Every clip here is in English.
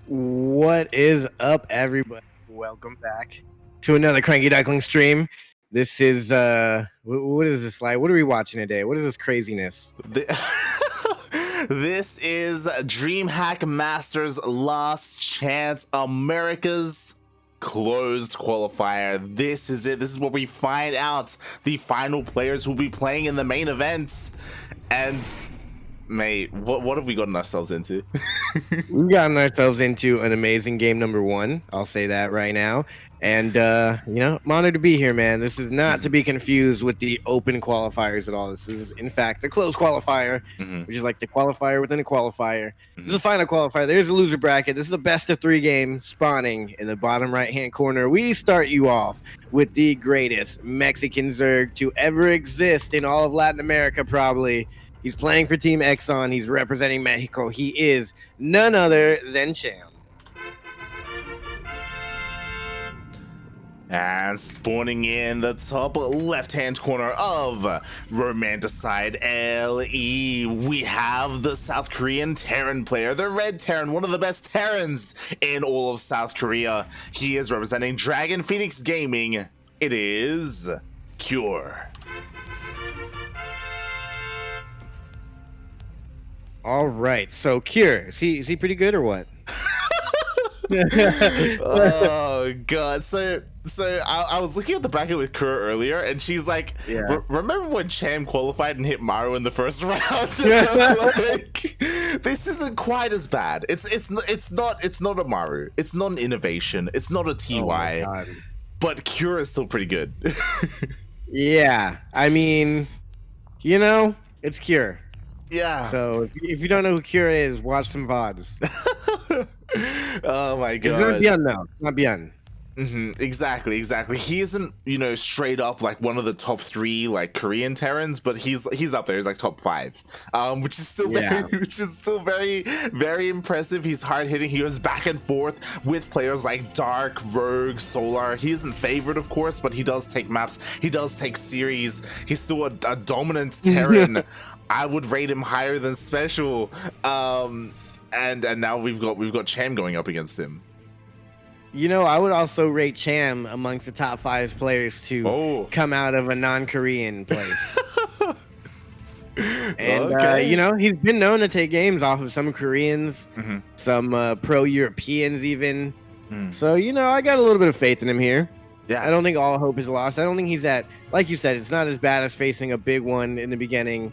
What is up, everybody? Welcome back to another CranKy Duckling stream. This is what is this like? What are we watching today? What is this craziness? This is DreamHack Masters Last Chance, America's closed qualifier. This is it. This is where we find out the final players who will be playing in the main event. And mate, what have we gotten ourselves into? We've gotten ourselves into an amazing game number one. I'll say that right now. And I'm honored to be here, man. This is not to be confused with the open qualifiers at all. This is, in fact, the closed qualifier, which is like the qualifier within a qualifier. This is a final qualifier. There's a loser bracket. This is a best of 3 game spawning in the bottom right-hand corner. We start you off with the greatest Mexican Zerg to ever exist in all of Latin America, probably. He's playing for Team Exxon. He's representing Mexico. He is none other than Cham. And spawning in the top left-hand corner of Romanticide LE, we have the South Korean Terran player, the Red Terran, one of the best Terrans in all of South Korea. He is representing Dragon Phoenix Gaming. It is Cure. All right, so Cure, is he pretty good or what? Oh god, so I was looking at the bracket with Kura earlier, and she's like, remember when Cham qualified and hit Maru in the first round? Like, this isn't quite as bad. It's not a Maru. It's not an innovation. It's not a TY. Oh, but Cure is still pretty good. Yeah, I mean, it's Cure. Yeah. So if you don't know who Cure is, watch some VODs. Oh my god. It's not Beyond now. It's not Beyond. Exactly. He isn't, straight up like one of the top 3 like Korean Terrans, but he's up there. He's like top 5, which is still very, very impressive. He's hard hitting. He goes back and forth with players like Dark, Rogue, Solar. He isn't favored, of course, but he does take maps. He does take series. He's still a dominant Terran. I would rate him higher than Special. And now we've got Cham going up against him. I would also rate Cham amongst the top 5 players to come out of a non-Korean place. And, he's been known to take games off of some Koreans, some pro-Europeans even. So, I got a little bit of faith in him here. Yeah. I don't think all hope is lost. I don't think he's like you said, it's not as bad as facing a big one in the beginning,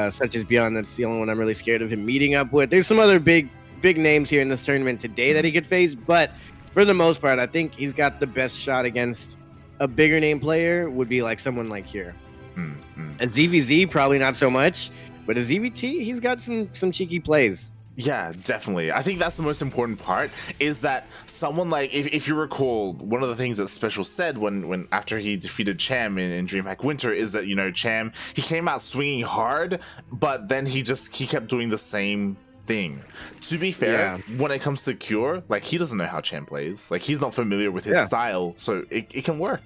such as Beyond. That's the only one I'm really scared of him meeting up with. There's some other big names here in this tournament today that he could face, but for the most part, I think he's got the best shot against a bigger name player would be like someone like here. A ZvZ, probably not so much, but a ZvT, he's got some cheeky plays. Yeah, definitely. I think that's the most important part, is that someone like, if you recall, one of the things that Special said when after he defeated Cham in DreamHack Winter is that, Cham, he came out swinging hard, but then he kept doing the same thing. To be fair, when it comes to Cure, like, he doesn't know how Cham plays. Like, he's not familiar with his style, so it can work.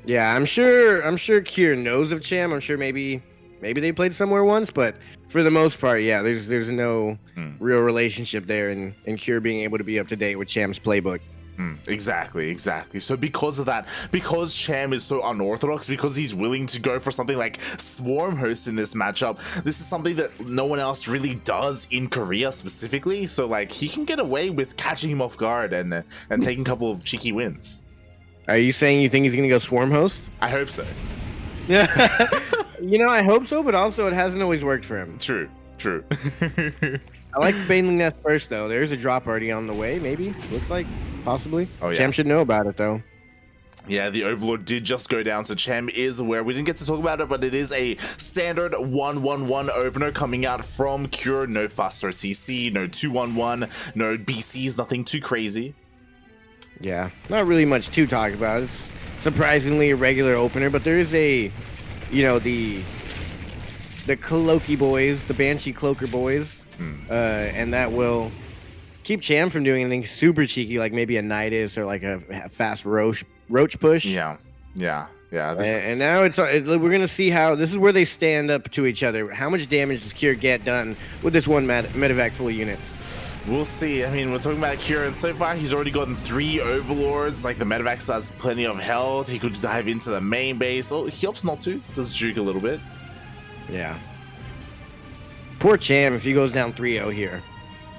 Yeah, I'm sure Cure knows of Cham. I'm sure maybe they played somewhere once, but for the most part, yeah, there's no real relationship there in Cure being able to be up to date with Cham's playbook. Exactly. So because of that, because Cham is so unorthodox, because he's willing to go for something like Swarm Host in this matchup, this is something that no one else really does in Korea specifically. So like, he can get away with catching him off guard and taking a couple of cheeky wins. Are you saying you think he's gonna go Swarm Host? I hope so. Yeah. I hope so, but also it hasn't always worked for him. True. I like Baneling Nest first, though. There's a drop already on the way, maybe. Looks like, possibly. Oh, yeah. Cham should know about it, though. Yeah, the Overlord did just go down, so Cham is aware. We didn't get to talk about it, but it is a standard 1-1-1 opener coming out from Cure. No faster CC, no 2-1-1, no BCs, nothing too crazy. Yeah, not really much to talk about. It's surprisingly a regular opener, but there is the Cloaky boys, the Banshee Cloaker boys, and that will keep Cham from doing anything super cheeky, like maybe a Nidus or like a fast roach push. Yeah. And now we're gonna see how this is where they stand up to each other. How much damage does Cure get done with this one medevac full of units? We'll see. I mean, we're talking about Kira, and so far he's already gotten 3 overlords. Like, the medevac still has plenty of health. He could dive into the main base. Oh, he opts not to. Does juke a little bit. Yeah. Poor Cham if he goes down 3-0 here.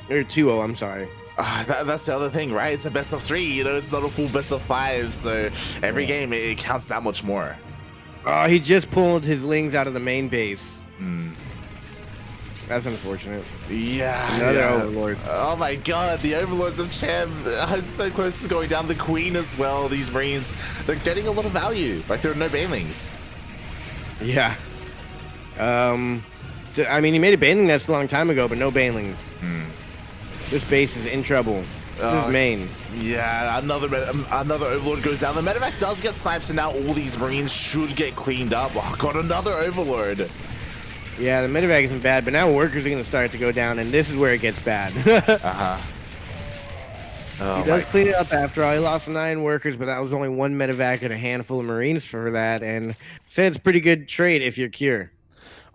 Or 2-0, I'm sorry. That's the other thing, right? It's a best of 3. You know, it's not a full best of 5. So every game, it counts that much more. He just pulled his lings out of the main base. That's unfortunate. Yeah. Another overlord. Oh my god, the overlords of Cham. It's so close to going down. The queen as well. These marines, they're getting a lot of value. Like, there are no banelings. Yeah. I mean, he made a baneling nest a long time ago, but no banelings. This base is in trouble. This is main. Yeah, another overlord goes down. The medevac does get sniped, so now all these marines should get cleaned up. Oh god, another overlord. Yeah, the medevac isn't bad, but now workers are going to start to go down, and this is where it gets bad. He does clean it up after all. He lost 9 workers, but that was only 1 medevac and a handful of marines for that, and say it's a pretty good trade if you're Cure.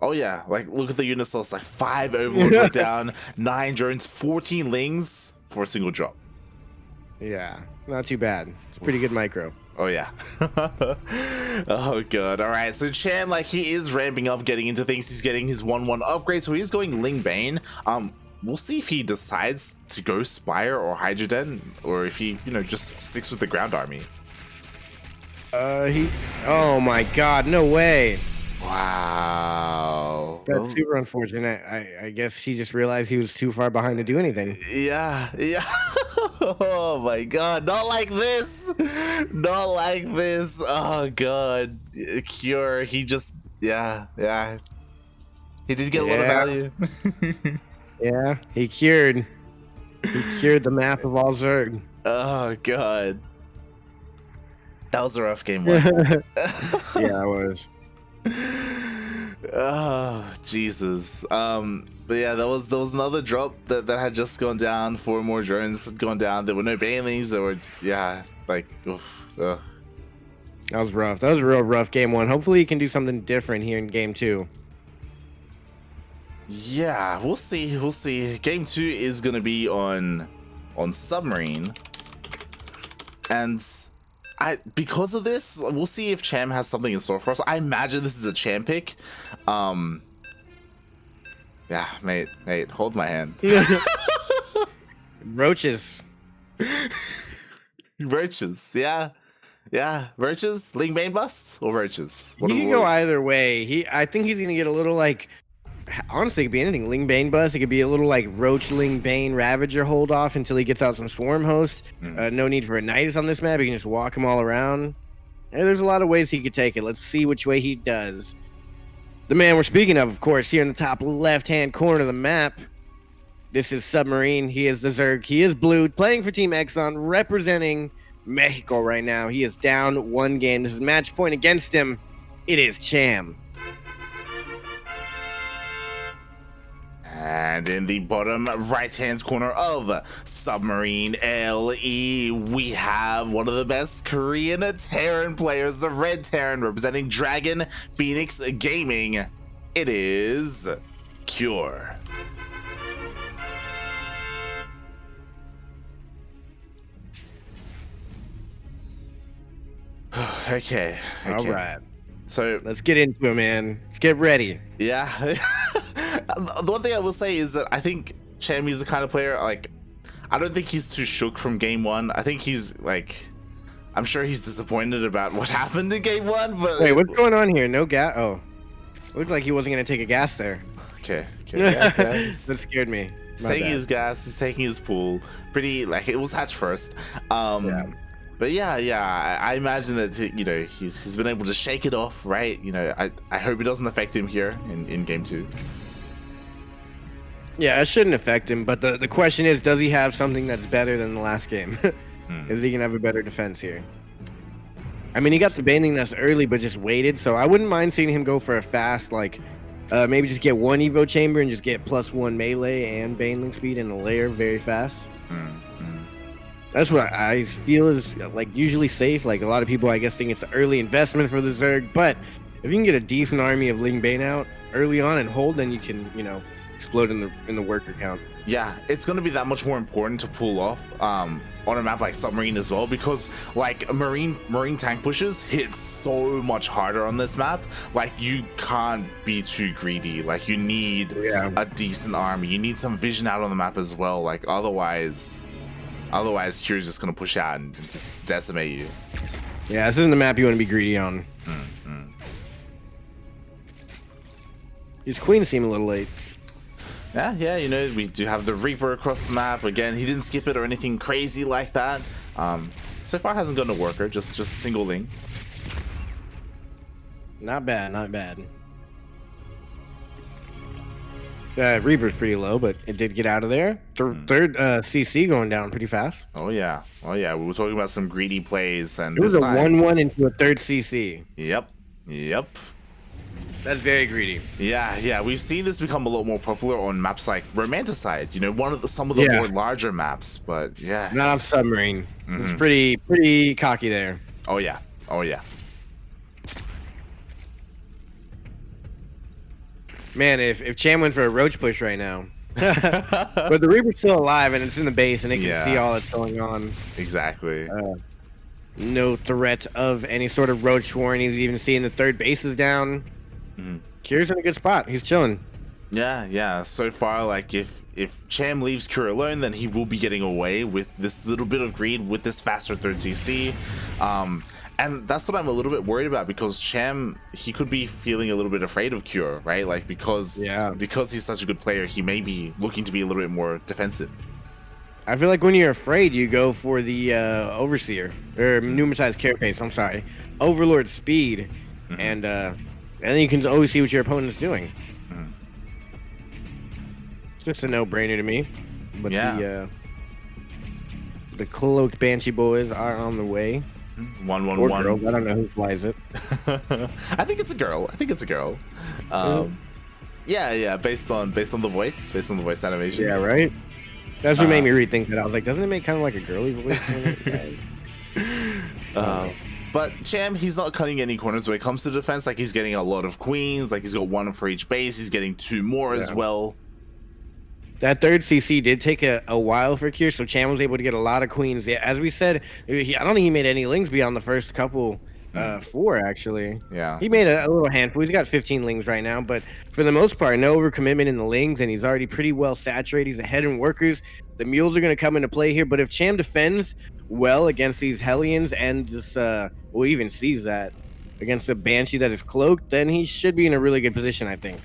Oh yeah, like, look at the unit list. Like, 5 overlords went down, 9 drones, 14 lings for a single drop. Yeah, not too bad. It's pretty good micro. Oh yeah. Oh god. All right, so Cham, like, he is ramping up, getting into things. He's getting his 1-1 upgrade, so he's going Ling Bane. We'll see if he decides to go Spire or Hydroden, or if he, you know, just sticks with the ground army. Oh my god, no way. Wow. That's super unfortunate. I guess he just realized he was too far behind to do anything. Yeah. Oh my god, not like this. Not like this. Oh god. Cure, he just, yeah. He did get a lot of value. Yeah, he cured the map of all Zerg. Oh god. That was a rough game 1. Yeah, it was. Oh Jesus. But yeah, there was another drop that had just gone down. 4 more drones had gone down. There were no banelings. There were, yeah, like, oof. That was rough. That was a real rough game 1. Hopefully he can do something different here in game 2. Yeah, we'll see. Game 2 is gonna be on Submarine, and because of this, we'll see if Cham has something in store for us. I imagine this is a Cham pick. Yeah, mate, hold my hand. Roaches, yeah. Roaches, Ling Bane bust or roaches. He can go either way. I think he's gonna get a little, like, honestly, it could be anything. Ling Bane bust. It could be a little like Roach Ling Bane Ravager hold off until he gets out some Swarm Host. No need for a Nidus on this map. He can just walk him all around. And there's a lot of ways he could take it. Let's see which way he does. The man we're speaking of course, here in the top left-hand corner of the map. This is Submarine. He is the Zerg. He is blue, playing for Team Exxon, representing Mexico right now. He is down 1 game. This is match point against him. It is Cham. And in the bottom right-hand corner of Submarine LE, we have one of the best Korean Terran players, the Red Terran, representing Dragon Phoenix Gaming. It is Cure. Okay. All right. So let's get into it, man. Let's get ready. Yeah. The one thing I will say is that I think Cham is the kind of player, like, I don't think he's too shook from game 1. I think he's, like, I'm sure he's disappointed about what happened in game 1, but... Wait, what's going on here? No gas? Oh. Looked like he wasn't going to take a gas there. Okay. Yeah. That scared me. He's taking his gas, he's taking his pool. Pretty, like, it was hatch first. Yeah. But yeah, I imagine that, you know, he's been able to shake it off, right? You know, I hope it doesn't affect him here in game 2. Yeah, it shouldn't affect him, but the question is, does he have something that's better than the last game? Is he gonna have a better defense here? I mean, he got the Baneling Nest early, but just waited, so I wouldn't mind seeing him go for a fast, like, maybe just get 1 Evo Chamber and just get +1 melee and Baneling speed in a layer very fast. That's what I feel is, like, usually safe. Like, a lot of people, I guess, think it's an early investment for the Zerg, but if you can get a decent army of Ling Bane out early on and hold, then you can, you know, explode in the worker count. Yeah, it's going to be that much more important to pull off on a map like Submarine as well, because like marine tank pushes hit so much harder on this map. Like you can't be too greedy. Like you need a decent army. You need some vision out on the map as well. Like otherwise Cure's just going to push out and just decimate you. Yeah, this isn't the map you want to be greedy on. These queens seem a little late. Yeah, you know, we do have the Reaper across the map. Again, he didn't skip it or anything crazy like that. So far hasn't gone to worker, just a single link. Not bad, not bad. Reaper's pretty low, but it did get out of there. Third CC going down pretty fast. Oh yeah. We were talking about some greedy plays, and it was a 1-1 into a third CC. Yep. That's very greedy. Yeah. We've seen this become a lot more popular on maps like Romanticide. You know, some of the more larger maps. But yeah, not on Submarine. It's pretty cocky there. Oh yeah. Man, if Cham went for a roach push right now, but the Reaper's still alive and it's in the base and it can see all that's going on. Exactly. No threat of any sort of roach swarm. He's even seeing the third base is down. Cure's in a good spot. He's chilling. Yeah. So far, like if Cham leaves Cure alone, then he will be getting away with this little bit of greed with this faster third CC. And that's what I'm a little bit worried about, because Cham, he could be feeling a little bit afraid of Cure, right? Like because he's such a good player, he may be looking to be a little bit more defensive. I feel like when you're afraid, you go for the Overseer or Pneumatized Carapace. I'm sorry, Overlord Speed, and then you can always see what your opponent's doing. It's just a no-brainer to me. But the cloaked Banshee boys are on the way. 1-1-1. I don't know who flies it. I think it's a girl. Yeah. Based on the voice animation. Yeah, right. That's what made me rethink that. I was like, doesn't it make kind of like a girly voice? But Cham, he's not cutting any corners when it comes to defense. Like he's getting a lot of queens. Like he's got 1 for each base. He's getting 2 more as well. That third CC did take a while for Cure, so Cham was able to get a lot of queens. Yeah, as we said, I don't think he made any lings beyond the first couple. 4 actually. Yeah. He made a little handful. He's got 15 lings right now, but for the most part, no overcommitment in the lings, and he's already pretty well saturated. He's ahead in workers. The mules are going to come into play here, but if Cham defends well against these Hellions and just even sees that against a Banshee that is cloaked, then he should be in a really good position, I think.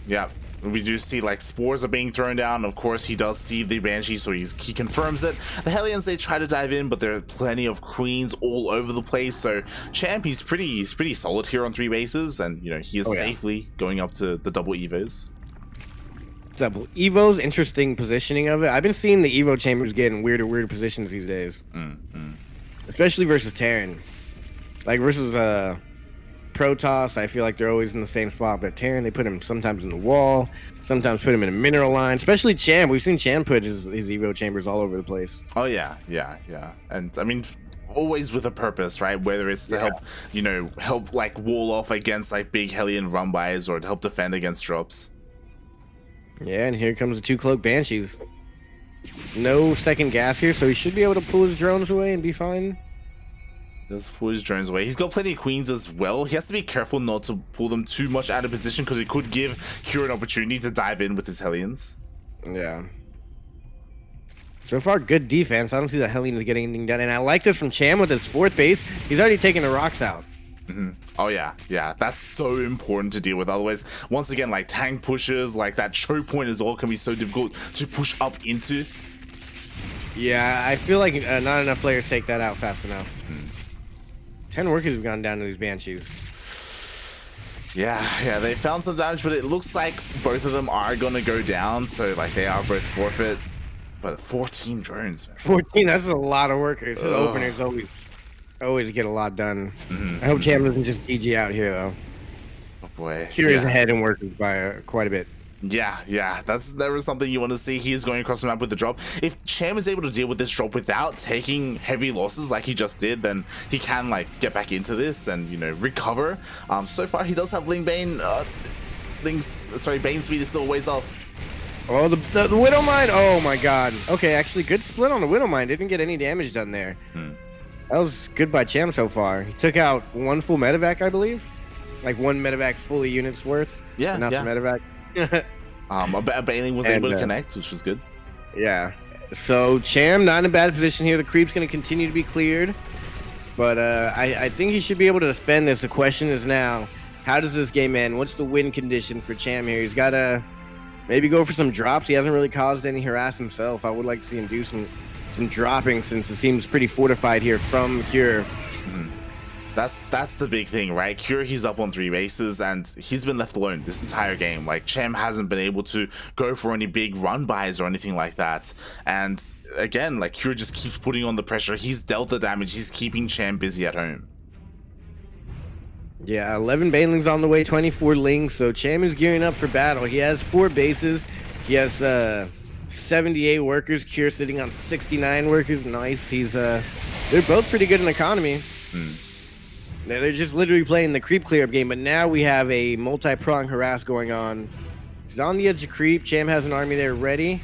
Yeah. We do see like spores are being thrown down. Of course, he does see the Banshee, so he confirms it. The Hellions, they try to dive in, but there are plenty of queens all over the place. So Cham, he's pretty solid here on 3 bases, and you know he is safely going up to the double Evos. Double Evos, interesting positioning of it. I've been seeing the Evo chambers get in weirder positions these days, especially versus Terran. Like versus Protoss, I feel like they're always in the same spot, but Terran, they put him sometimes in the wall, sometimes put him in a mineral line, especially Cham. We've seen Cham put his Evo chambers all over the place. Oh yeah. And I mean, always with a purpose, right? Whether it's to help like wall off against like big Hellion run-bys, or to help defend against drops. Yeah, and here comes the 2 cloak Banshees. No second gas here, so he should be able to pull his drones away and be fine. Just pull his drones away. He's got plenty of queens as well. He has to be careful not to pull them too much out of position, because it could give Cure an opportunity to dive in with his Hellions. Yeah. So far, good defense. I don't see the Hellions getting anything done. And I like this from Cham with his 4th base. He's already taken the rocks out. Oh yeah. That's so important to deal with. Otherwise, once again, like tank pushes, like that choke point as well can be so difficult to push up into. Yeah, I feel like not enough players take that out fast enough. 10 workers have gone down to these Banshees. Yeah, they found some damage, but it looks like both of them are gonna go down, so like they are both forfeit. But 14 drones, man. 14, that's a lot of workers. His openers always get a lot done. I hope Cham doesn't just GG out here, though. Oh boy. Cure is ahead in workers by quite a bit. Yeah, that's never something you want to see. He is going across the map with the drop. If Cham is able to deal with this drop without taking heavy losses like he just did, then he can like get back into this and recover. So far he does have Lingbane. Bane speed is still ways off. Oh, the Widowmine. Oh my god. Okay, actually good split on the Widowmine. Didn't get any damage done there. That was good by Cham so far. He took out one full medevac, I believe. Like one medevac fully units worth. Yeah, not yeah. the medevac. A Baneling was able to connect, which was good. Yeah. So Cham not in a bad position here. The creep's going to continue to be cleared. But I think he should be able to defend this. The question is now, how does this game end? What's the win condition for Cham here? He's got to maybe go for some drops. He hasn't really caused any harass himself. I would like to see him do some dropping, since it seems pretty fortified here from Cure. That's the big thing, right? Cure, he's up on 3 bases and he's been left alone this entire game. Like, Cham hasn't been able to go for any big run buys or anything like that. And again, like, Cure just keeps putting on the pressure. He's dealt the damage. He's keeping Cham busy at home. Yeah, 11 Banelings on the way, 24 Lings. So Cham is gearing up for battle. He has 4 bases. He has 78 workers. Cure sitting on 69 workers. Nice. They're both pretty good in economy. They're just literally playing the creep clear up game, but now we have a multi-prong harass going on. He's on the edge of creep. Cham has an army there ready,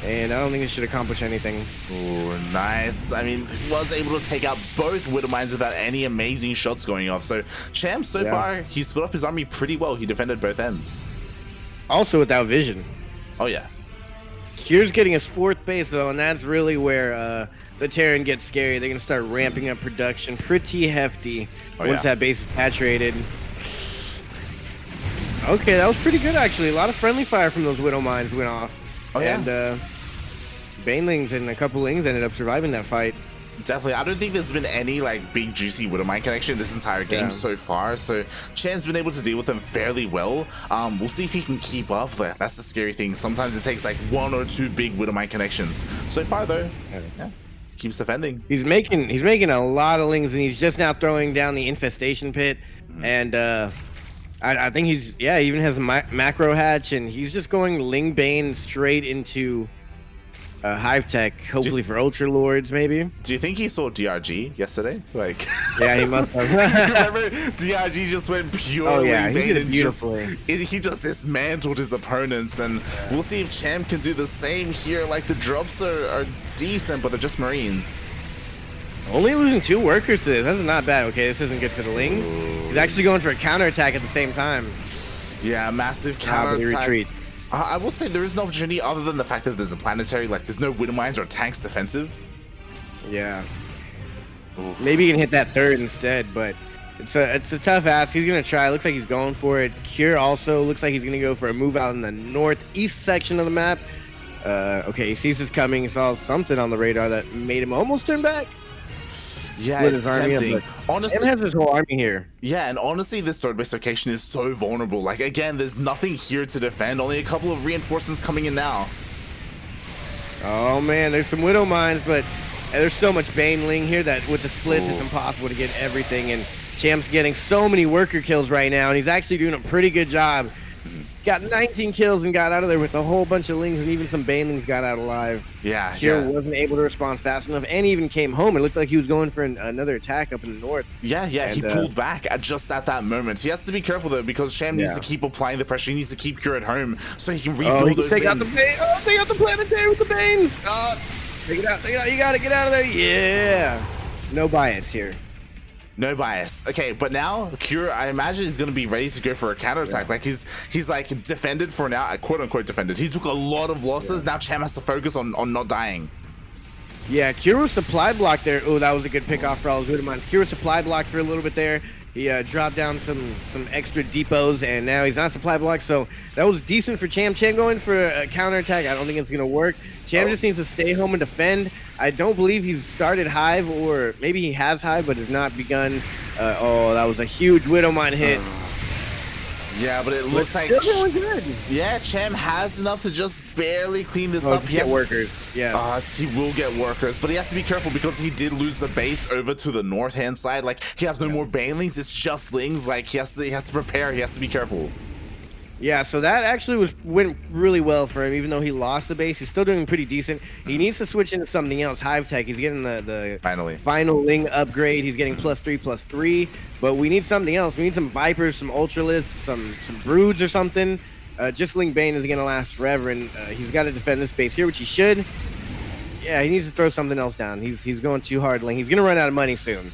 and I don't think it should accomplish anything. Oh, nice. I mean, was able to take out both Widowmines without any amazing shots going off. So Cham, so far, he split up his army pretty well. He defended both ends. Also without vision. Oh, yeah. Cure's getting his 4th base, though, and that's really where the Terran gets scary. They're going to start ramping up production pretty hefty once that base is saturated. Okay, that was pretty good, actually. A lot of friendly fire from those Widowmines went off. And Banelings and a couple Lings ended up surviving that fight. Definitely. I don't think there's been any like big juicy Widowmine connection this entire game so far. So Cham's been able to deal with them fairly well. We'll see if he can keep up. That's the scary thing. Sometimes it takes like 1 or 2 big Widowmine connections. So far though, keeps defending. He's making a lot of Lings, and he's just now throwing down the infestation pit. And I think he even has a macro hatch, and he's just going Ling Bane straight into Hive Tech, hopefully for Ultra Lords, maybe. Do you think he saw DRG yesterday? Like, yeah, he must have. Remember, DRG just went purely Bane and he just dismantled his opponents, and we'll see if Cham can do the same here. Like, the drops are decent, but they're just Marines. Only losing 2 workers to this. That's not bad. Okay, this isn't good for the Lings. He's actually going for a counterattack at the same time. Yeah, massive counterattack. Retreat. I will say there is no opportunity other than the fact that there's a planetary. Like, there's no Widowmines or tanks defensive. Yeah. Oof. Maybe he can hit that 3rd instead, but it's a tough ask. He's gonna try. Looks like he's going for it. Cure also looks like he's gonna go for a move out in the northeast section of the map. Okay, he sees this coming. He saw something on the radar that made him almost turn back. Yeah, it's tempting. Honestly, it has his whole army here. Yeah, and honestly, this 3rd base location is so vulnerable. Like, again, there's nothing here to defend. Only a couple of reinforcements coming in now. Oh man, there's some Widow Mines, but there's so much Baneling here that with the splits, it's impossible to get everything. And Cham's getting so many worker kills right now, and he's actually doing a pretty good job. Got 19 kills and got out of there with a whole bunch of Lings, and even some Banelings got out alive. Yeah, Cure wasn't able to respond fast enough, and even came home. It looked like he was going for another attack up in the north. Yeah, and, he pulled back just at that moment. He has to be careful though, because Cham needs to keep applying the pressure. He needs to keep Cure at home so he can rebuild those take things. Take out the planetary with the Banes. Take it out. You gotta get out of there. Yeah. No bias here. No bias. Okay, but now Cure, I imagine, is going to be ready to go for a counterattack. Like, he's like defended for now, quote unquote defended. He took a lot of losses. Now Cham has to focus on not dying. Yeah, Cure was supply block there. Oh, that was a good pick off for all his Widowmines. Cure was supply block for a little bit there. He dropped down some extra depots, and now he's not supply blocked, so that was decent for Cham. Cham going for a counterattack. I don't think it's going to work. Cham just needs to stay home and defend. I don't believe he's started Hive, or maybe he has Hive, but has not begun. Oh, that was a huge Widowmine hit. Yeah, but it looks like good. Yeah, Cham has enough to just barely clean this up. He get workers. Yeah. He will get workers, but he has to be careful because he did lose the base over to the north hand side. Like, he has no more Banelings. It's just Lings. Like, he has to prepare. He has to be careful. Yeah, so that actually went really well for him. Even though he lost the base, he's still doing pretty decent. He needs to switch into something else. Hive Tech. He's getting the final Ling upgrade. He's getting +3/+3. But we need something else. We need some Vipers, some Ultralisks, some Broods or something. Just Ling Bane isn't gonna last forever, and he's got to defend this base here, which he should. Yeah, he needs to throw something else down. He's going too hard, Ling. He's gonna run out of money soon.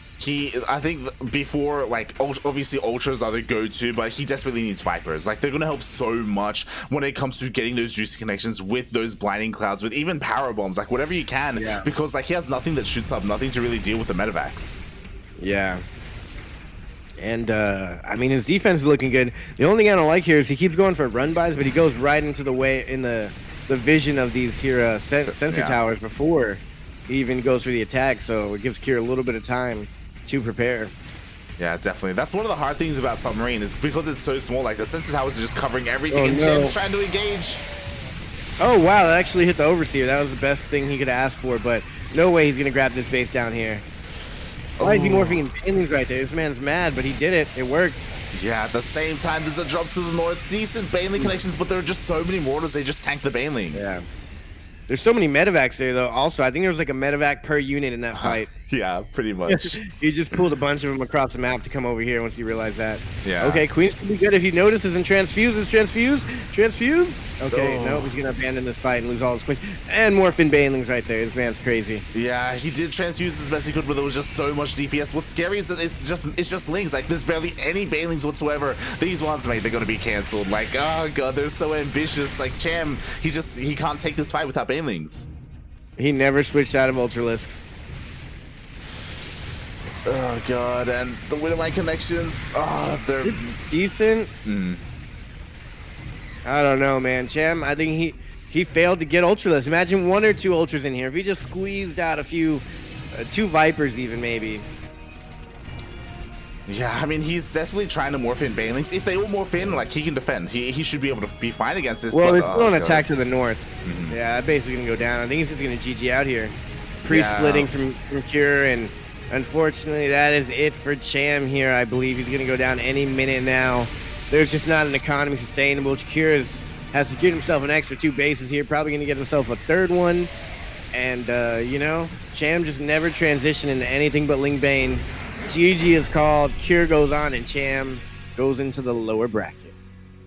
I think before, like, obviously Ultras are the go-to, but he desperately needs Vipers. Like, they're gonna help so much when it comes to getting those juicy connections with those blinding clouds, with even power bombs, like whatever you can, because like he has nothing that shoots up, nothing to really deal with the medevacs. Yeah. And I mean, his defense is looking good. The only thing I don't like here is he keeps going for run bys, but he goes right into the vision of these here sensor towers before he even goes for the attack. So it gives Kira a little bit of time to prepare. Yeah, definitely. That's one of the hard things about Submarine, is because it's so small. Like, the sensor towers are just covering everything, and Cham's trying to engage. Oh wow, that actually hit the Overseer. That was the best thing he could ask for, but no way he's gonna grab this base down here. Why is he morphing in Banelings right there? This man's mad, but he did it. It worked. Yeah, at the same time, there's a drop to the north. Decent Baneling connections, but there are just so many mortars, they just tank the Banelings. Yeah. There's so many medevacs there, though. Also, I think there was like a medevac per unit in that fight. Yeah, pretty much. He just pulled a bunch of them across the map to come over here once he realized that. Yeah. Okay, Queen's gonna be good if he notices and transfuses. Transfuse. Okay, no, he's gonna abandon this fight and lose all his Queens. And Morphin Banelings right there. This man's crazy. Yeah, he did transfuse as best he could, but there was just so much DPS. What's scary is that it's just Lings. Like, there's barely any Banelings whatsoever. These ones, mate, they're gonna be cancelled. Like, oh god, they're so ambitious. Like, Cham, he can't take this fight without Banelings. He never switched out of Ultralisks. Oh god, and the Widowmine connections, they're decent. I don't know, man. Cham, I think he failed to get Ultralisks. Imagine 1 or 2 Ultras in here. If he just squeezed out a few, 2 Vipers even, maybe. Yeah, I mean, he's desperately trying to morph in Banelings. If they all morph in, like, he can defend. He should be able to be fine against this. Well, it's still an attack to the north. Yeah, basically gonna go down. I think he's just gonna GG out here. Pre-splitting from Cure, and unfortunately, that is it for Cham here. I believe he's gonna go down any minute now. There's just not an economy sustainable. Cure has secured himself an extra 2 bases here. Probably gonna get himself a 3rd one. And you know, Cham just never transitioned into anything but Ling Bane. GG is called. Cure goes on, and Cham goes into the lower bracket.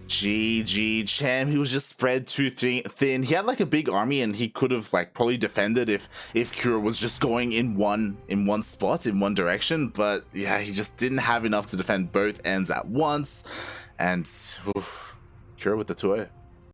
GG. Cham, he was just spread too thin. He had like a big army, and he could have like probably defended if Cure was just going in one spot, in one direction. But yeah, he just didn't have enough to defend both ends at once. And Cure with the 2-0.